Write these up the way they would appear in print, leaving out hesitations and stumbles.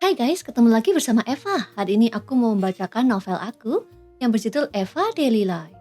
Hai guys, ketemu lagi bersama Eva. Hari ini aku mau membacakan novel aku yang berjudul Eva Daily Life.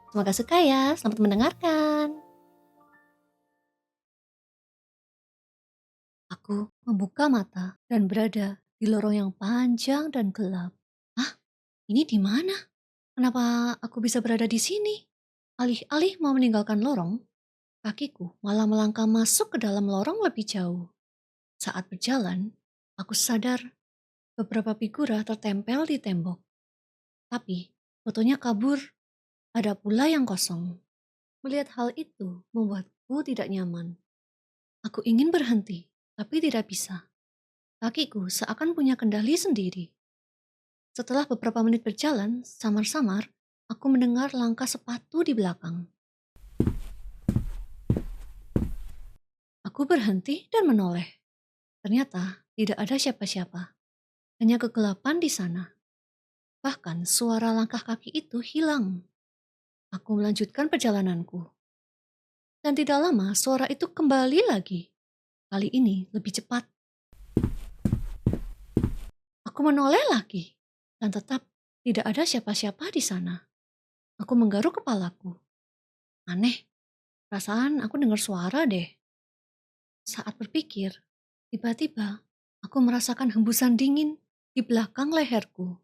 Semoga suka ya, selamat mendengarkan. Aku membuka mata dan berada di lorong yang panjang dan gelap. Ah, ini di mana? Kenapa aku bisa berada di sini? Alih-alih mau meninggalkan lorong, kakiku malah melangkah masuk ke dalam lorong lebih jauh. Saat berjalan, aku sadar beberapa figura tertempel di tembok. Tapi fotonya kabur. Ada pula yang kosong. Melihat hal itu membuatku tidak nyaman. Aku ingin berhenti, tapi tidak bisa. Kakiku seakan punya kendali sendiri. Setelah beberapa menit berjalan, samar-samar, aku mendengar langkah sepatu di belakang. Aku berhenti dan menoleh. Ternyata tidak ada siapa-siapa. Hanya kegelapan di sana. Bahkan suara langkah kaki itu hilang. Aku melanjutkan perjalananku. Dan tidak lama suara itu kembali lagi. Kali ini lebih cepat. Aku menoleh lagi, dan tetap tidak ada siapa-siapa di sana. Aku menggaruk kepalaku. Aneh, perasaan aku dengar suara deh. Saat berpikir, tiba-tiba aku merasakan hembusan dingin di belakang leherku.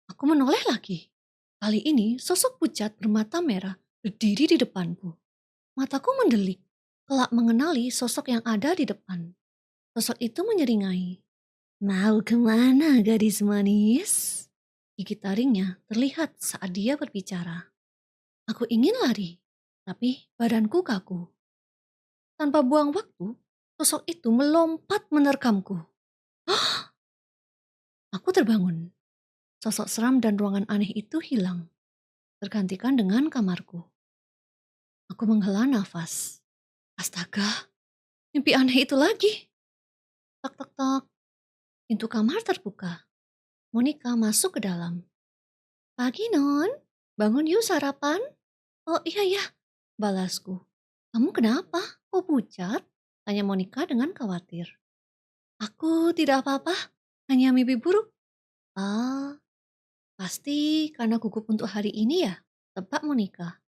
Aku menoleh lagi. Kali ini sosok pucat bermata merah berdiri di depanku. Mataku mendelik, kelak mengenali sosok yang ada di depan. Sosok itu menyeringai. Mau kemana gadis manis? Gigi taringnya terlihat saat dia berbicara. Aku ingin lari, tapi badanku kaku. Tanpa buang waktu, sosok itu melompat menerkamku. Aku terbangun. Sosok seram dan ruangan aneh itu hilang, tergantikan dengan kamarku. Aku menghela nafas. Astaga, mimpi aneh itu lagi. Tok tok tok, pintu kamar terbuka. Monica masuk ke dalam. Pagi non, bangun yuk sarapan. Oh iya ya, balasku. Kamu kenapa? Kok pucat? Tanya Monica dengan khawatir. Aku tidak apa-apa, hanya mimpi buruk. Ah, pasti karena gugup untuk hari ini ya, tebak Monica.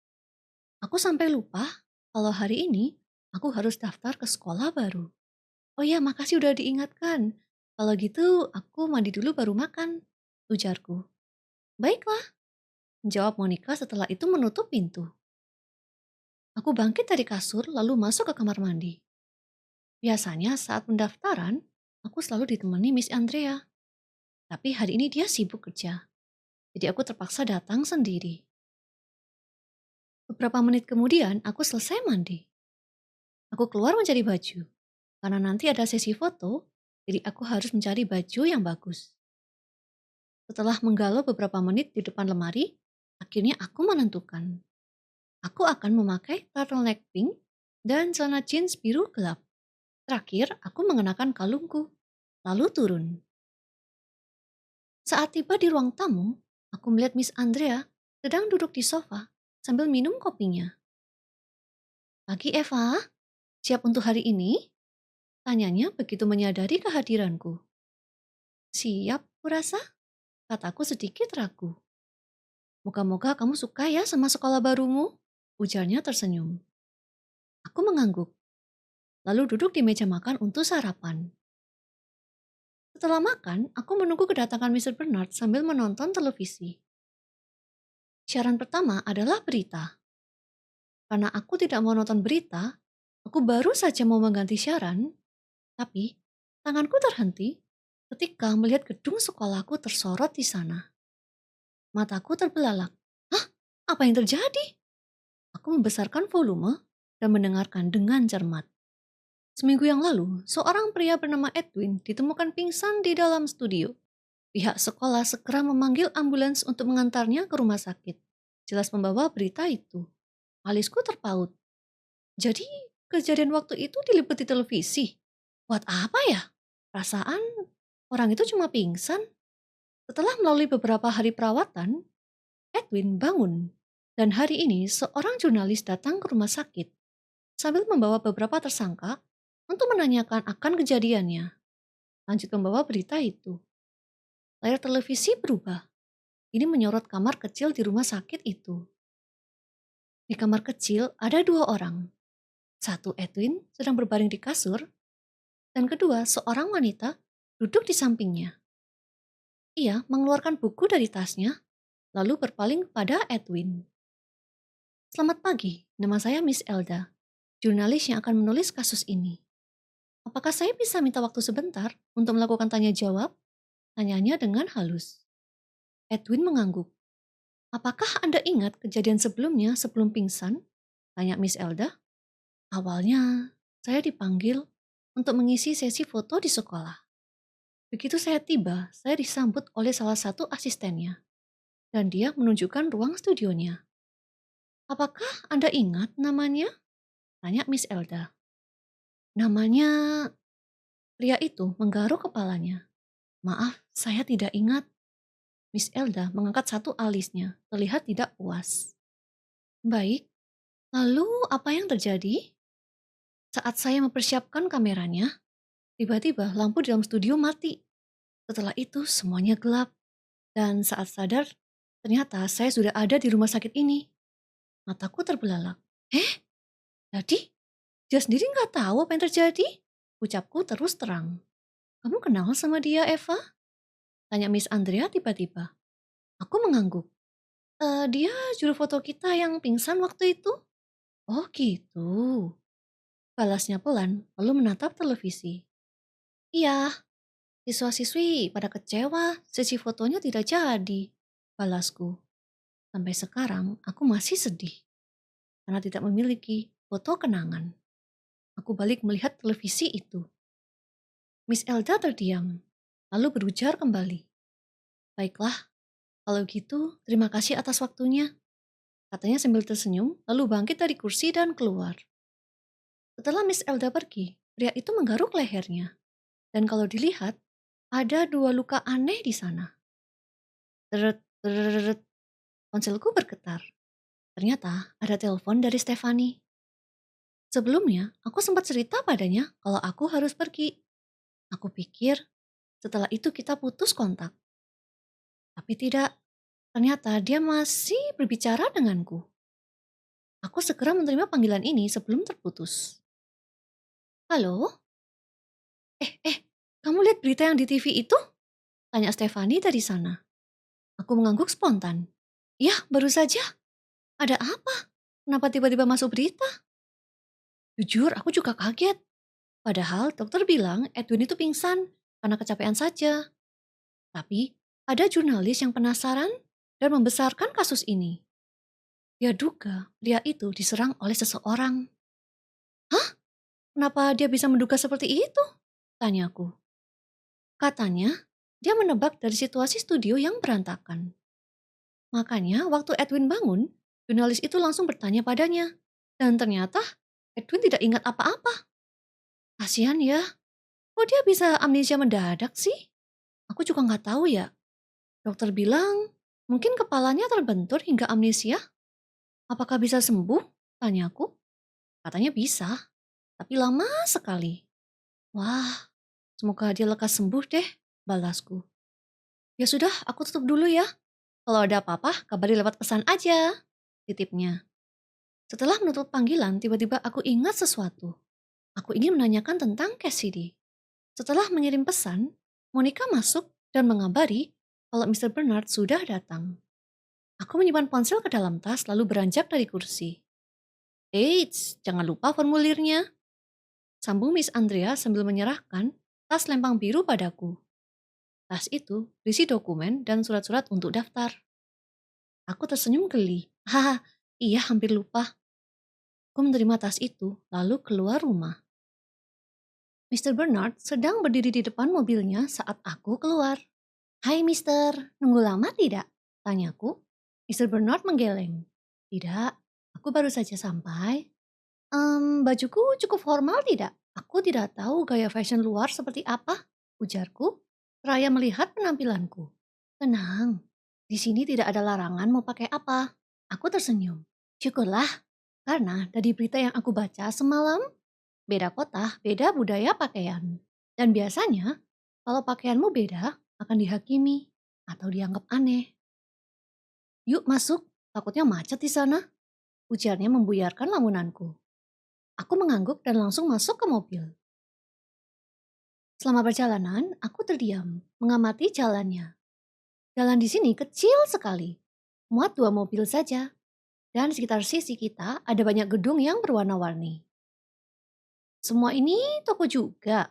Aku sampai lupa kalau hari ini aku harus daftar ke sekolah baru. Oh ya, makasih udah diingatkan. Kalau gitu aku mandi dulu baru makan, ujarku. Baiklah, jawab Monica setelah itu menutup pintu. Aku bangkit dari kasur lalu masuk ke kamar mandi. Biasanya saat pendaftaran, aku selalu ditemani Miss Andrea. Tapi hari ini dia sibuk kerja, jadi aku terpaksa datang sendiri. Beberapa menit kemudian, aku selesai mandi. Aku keluar mencari baju, karena nanti ada sesi foto, jadi aku harus mencari baju yang bagus. Setelah menggalau beberapa menit di depan lemari, akhirnya aku menentukan. Aku akan memakai turtleneck pink dan celana jeans biru gelap. Terakhir, aku mengenakan kalungku, lalu turun. Saat tiba di ruang tamu, aku melihat Miss Andrea sedang duduk di sofa sambil minum kopinya. Pagi Eva, siap untuk hari ini? Tanyanya begitu menyadari kehadiranku. Siap, kurasa? Kataku sedikit ragu. Moga-moga kamu suka ya sama sekolah barumu? Ujarnya tersenyum. Aku mengangguk, lalu duduk di meja makan untuk sarapan. Setelah makan, aku menunggu kedatangan Mr. Bernard sambil menonton televisi. Siaran pertama adalah berita. Karena aku tidak mau nonton berita, aku baru saja mau mengganti siaran, tapi tanganku terhenti ketika melihat gedung sekolahku tersorot di sana. Mataku terbelalak. Hah? Apa yang terjadi? Aku membesarkan volume dan mendengarkan dengan cermat. Seminggu yang lalu, seorang pria bernama Edwin ditemukan pingsan di dalam studio. Pihak sekolah segera memanggil ambulans untuk mengantarnya ke rumah sakit. Jelas membawa berita itu. Alisku terpaut. Jadi kejadian waktu itu diliput di televisi. Buat apa ya? Perasaan orang itu cuma pingsan. Setelah melalui beberapa hari perawatan, Edwin bangun. Dan hari ini seorang jurnalis datang ke rumah sakit sambil membawa beberapa tersangka untuk menanyakan akan kejadiannya. lanjut membawa berita itu. Layar televisi berubah. Ini menyorot kamar kecil di rumah sakit itu. Di kamar kecil ada dua orang. Satu Edwin sedang berbaring di kasur, dan kedua seorang wanita duduk di sampingnya. Ia mengeluarkan buku dari tasnya, lalu berpaling pada Edwin. Selamat pagi, nama saya Miss Elda, jurnalis yang akan menulis kasus ini. Apakah saya bisa minta waktu sebentar untuk melakukan tanya jawab? Tanyanya dengan halus. Edwin mengangguk. Apakah Anda ingat kejadian sebelumnya sebelum pingsan? Tanya Miss Elda. Awalnya, saya dipanggil untuk mengisi sesi foto di sekolah. Begitu saya tiba, saya disambut oleh salah satu asistennya. Dan dia menunjukkan ruang studionya. Apakah Anda ingat namanya? Tanya Miss Elda. Namanya... Pria itu menggaruk kepalanya. Maaf, saya tidak ingat. Miss Elda mengangkat satu alisnya, terlihat tidak puas. Baik, lalu apa yang terjadi? Saat saya mempersiapkan kameranya, tiba-tiba lampu di dalam studio mati. Setelah itu semuanya gelap. Dan saat sadar, ternyata saya sudah ada di rumah sakit ini. Mataku terbelalak. Jadi dia sendiri nggak tahu apa yang terjadi? Ucapku terus terang. Kamu kenal sama dia, Eva? Tanya Miss Andrea tiba-tiba. Aku mengangguk. Dia juru foto kita yang pingsan waktu itu. Oh gitu. Balasnya pelan, lalu menatap televisi. Iya, siswa-siswi pada kecewa, sesi fotonya tidak jadi. Balasku. Sampai sekarang aku masih sedih. Karena tidak memiliki foto kenangan. Aku balik melihat televisi itu. Miss Elda terdiam, lalu berujar kembali. Baiklah, kalau gitu terima kasih atas waktunya. Katanya sambil tersenyum, lalu bangkit dari kursi dan keluar. Setelah Miss Elda pergi, pria itu menggaruk lehernya. Dan kalau dilihat, ada dua luka aneh di sana. Teret, teret, ponselku bergetar. Ternyata ada telepon dari Stefani. Sebelumnya, aku sempat cerita padanya kalau aku harus pergi. Aku pikir setelah itu kita putus kontak. Tapi tidak, ternyata dia masih berbicara denganku. Aku segera menerima panggilan ini sebelum terputus. Halo? Kamu lihat berita yang di TV itu? Tanya Stefani dari sana. Aku mengangguk spontan. Ya, baru saja. Ada apa? Kenapa tiba-tiba masuk berita? Jujur, aku juga kaget. Padahal dokter bilang Edwin itu pingsan karena kecapean saja. Tapi ada jurnalis yang penasaran dan membesarkan kasus ini. Dia duga pria itu diserang oleh seseorang. Hah? Kenapa dia bisa menduga seperti itu? Tanyaku. Katanya, dia menebak dari situasi studio yang berantakan. Makanya waktu Edwin bangun, jurnalis itu langsung bertanya padanya. Dan ternyata Edwin tidak ingat apa-apa. Kasihan ya, kok dia bisa amnesia mendadak sih? Aku juga nggak tahu ya. Dokter bilang mungkin kepalanya terbentur hingga amnesia. Apakah bisa sembuh? Tanyaku. Katanya bisa, tapi lama sekali. Wah, semoga dia lekas sembuh deh, balasku. Ya sudah, aku tutup dulu ya. Kalau ada apa-apa, kabari lewat pesan aja, titipnya. Setelah menutup panggilan, tiba-tiba aku ingat sesuatu. Aku ingin menanyakan tentang Cassidy. Setelah mengirim pesan, Monica masuk dan mengabari kalau Mr. Bernard sudah datang. Aku menyimpan ponsel ke dalam tas lalu beranjak dari kursi. Eits, jangan lupa formulirnya. Sambung Miss Andrea sambil menyerahkan tas lempang biru padaku. Tas itu berisi dokumen dan surat-surat untuk daftar. Aku tersenyum geli. Haha, iya hampir lupa. Aku menerima tas itu lalu keluar rumah. Mr. Bernard sedang berdiri di depan mobilnya saat aku keluar. Hai Mister, nunggu lama tidak? Tanyaku. Mr. Bernard menggeleng. Tidak, aku baru saja sampai. Bajuku cukup formal tidak? Aku tidak tahu gaya fashion luar seperti apa, ujarku. Seraya melihat penampilanku. Tenang, di sini tidak ada larangan mau pakai apa. Aku tersenyum. Syukurlah, karena dari berita yang aku baca semalam, beda kota, beda budaya pakaian. Dan biasanya, Kalau pakaianmu beda, akan dihakimi atau dianggap aneh. Yuk masuk, takutnya macet di sana. Ujarnya membuyarkan lamunanku. Aku mengangguk dan langsung masuk ke mobil. Selama perjalanan, aku terdiam, mengamati jalannya. Jalan di sini kecil sekali, muat 2 mobil saja. Dan di sekitar sisi kita ada banyak gedung yang berwarna-warni. Semua ini toko juga,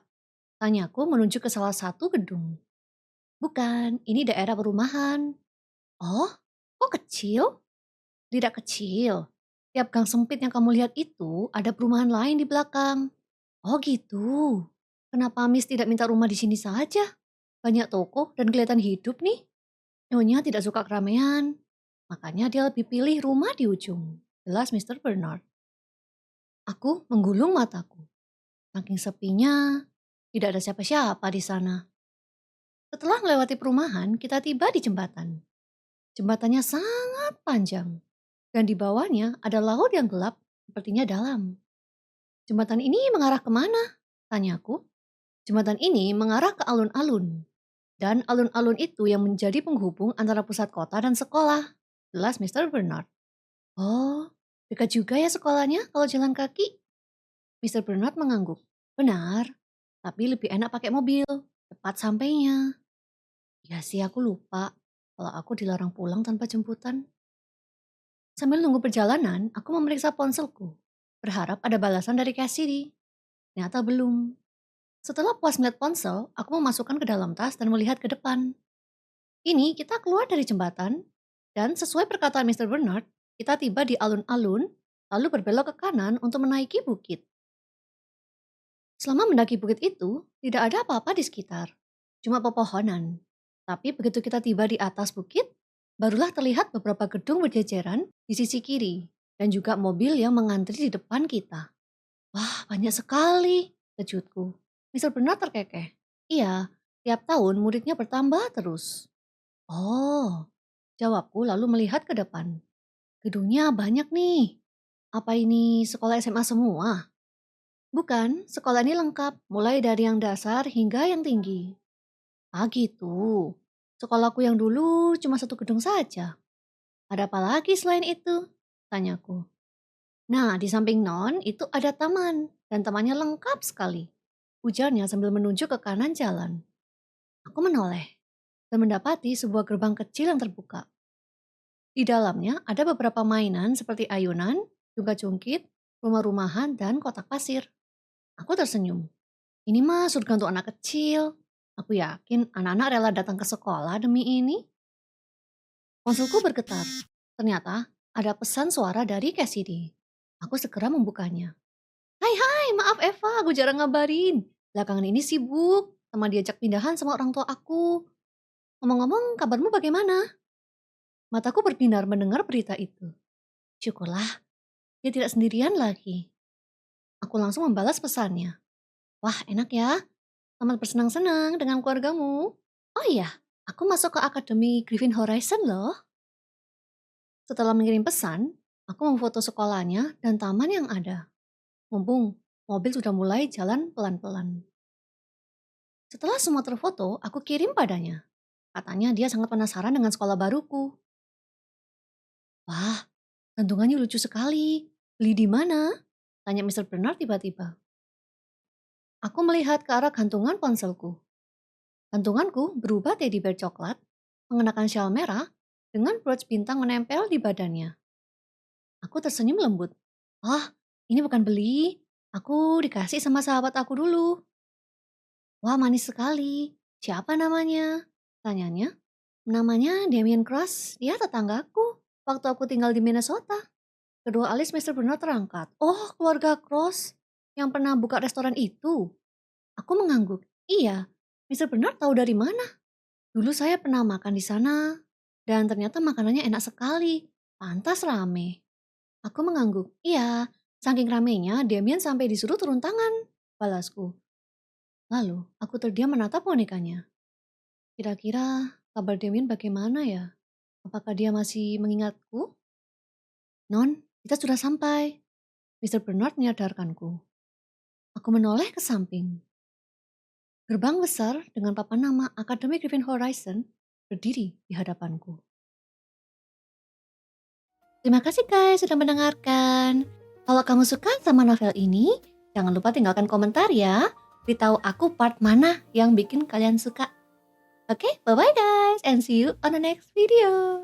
tanyaku menunjuk ke salah satu gedung. Bukan, ini daerah perumahan. Oh, kok kecil? Tidak kecil. Tiap gang sempit yang kamu lihat itu ada perumahan lain di belakang. Oh gitu. Kenapa Miss tidak minta rumah di sini saja? Banyak toko dan kelihatan hidup nih. Nyonya tidak suka keramaian. Makanya dia lebih pilih rumah di ujung. Jelas Mr. Bernard. Aku menggulung mataku. Saking sepinya, tidak ada siapa-siapa di sana. Setelah melewati perumahan, kita tiba di jembatan. Jembatannya sangat panjang. Dan di bawahnya ada laut yang gelap, sepertinya dalam. Jembatan ini mengarah kemana? Tanyaku. Jembatan ini mengarah ke alun-alun. Dan alun-alun itu yang menjadi penghubung antara pusat kota dan sekolah. Jelas Mr. Bernard. Oh, dekat juga ya sekolahnya kalau jalan kaki? Mr. Bernard mengangguk. Benar, tapi lebih enak pakai mobil. Cepat sampainya. Ya sih aku lupa kalau aku dilarang pulang tanpa jemputan. Sambil nunggu perjalanan, aku memeriksa ponselku. Berharap ada balasan dari Cassidy. Ternyata belum. Setelah puas melihat ponsel, aku memasukkan ke dalam tas dan melihat ke depan. Kini kita keluar dari jembatan, dan sesuai perkataan Mr. Bernard, kita tiba di alun-alun, lalu berbelok ke kanan untuk menaiki bukit. Selama mendaki bukit itu, tidak ada apa-apa di sekitar. Cuma pepohonan. Tapi begitu kita tiba di atas bukit, barulah terlihat beberapa gedung berjejeran di sisi kiri, dan juga mobil yang mengantri di depan kita. Wah, banyak sekali, kejutku. Mr. Bernard terkekeh. Iya, tiap tahun muridnya bertambah terus. Oh, jawabku lalu melihat ke depan. Gedungnya banyak nih. Apa ini sekolah SMA semua? Bukan, sekolah ini lengkap, mulai dari yang dasar hingga yang tinggi. Ah gitu. Sekolahku yang dulu cuma satu gedung saja. Ada apa lagi selain itu? Tanyaku. Nah, di samping non itu ada taman, dan tamannya lengkap sekali. Ujarnya sambil menunjuk ke kanan jalan. Aku menoleh dan mendapati sebuah gerbang kecil yang terbuka. Di dalamnya ada beberapa mainan seperti ayunan, jungkat-jungkit, rumah-rumahan, dan kotak pasir. Aku tersenyum. Ini mah surga untuk anak kecil. Aku yakin anak-anak rela datang ke sekolah demi ini. Ponselku bergetar. Ternyata ada pesan suara dari Cassidy. Aku segera membukanya. Hai, maaf Eva, aku jarang ngabarin. Belakangan ini sibuk, sama diajak pindahan sama orang tua aku. Ngomong-ngomong, kabarmu bagaimana? Mataku berbinar mendengar berita itu. Syukurlah, dia tidak sendirian lagi. Aku langsung membalas pesannya. Wah, enak ya. Selamat bersenang-senang dengan keluargamu. Oh iya, aku masuk ke Akademi Griffin Horizon loh. Setelah mengirim pesan, aku memfoto sekolahnya dan taman yang ada. Mumpung mobil sudah mulai jalan pelan-pelan. Setelah semua terfoto, aku kirim padanya. Katanya dia sangat penasaran dengan sekolah baruku. Wah, gantungannya lucu sekali. Beli di mana? Tanya Mr. Bernard tiba-tiba. Aku melihat ke arah gantungan ponselku. Gantunganku berubah teddy bear coklat, mengenakan syal merah, dengan brooch bintang menempel di badannya. Aku tersenyum lembut. Wah, ini bukan beli. Aku dikasih sama sahabat aku dulu. Wah, manis sekali. Siapa namanya? Tanyanya. Namanya Damien Cross. Dia tetanggaku. Waktu aku tinggal di Minnesota. Kedua alis Mr. Bernard terangkat. Oh, keluarga Cross. Yang pernah buka restoran itu. Aku mengangguk. Iya, Mr. Bernard tahu dari mana? Dulu saya pernah makan di sana. Dan ternyata makanannya enak sekali. Pantas rame. Aku mengangguk. Iya, saking ramenya Damien sampai disuruh turun tangan. Balasku. Lalu, aku terdiam menatap bonekanya. Kira-kira kabar Damien bagaimana ya? Apakah dia masih mengingatku? Non, kita sudah sampai. Mr. Bernard menyadarkanku. Aku menoleh ke samping. Gerbang besar dengan papan nama Akademi Griffin Horizon berdiri di hadapanku. Terima kasih guys sudah mendengarkan. Kalau kamu suka sama novel ini, jangan lupa tinggalkan komentar ya. Beritahu aku part mana yang bikin kalian suka. Oke, bye-bye guys and see you on the next video.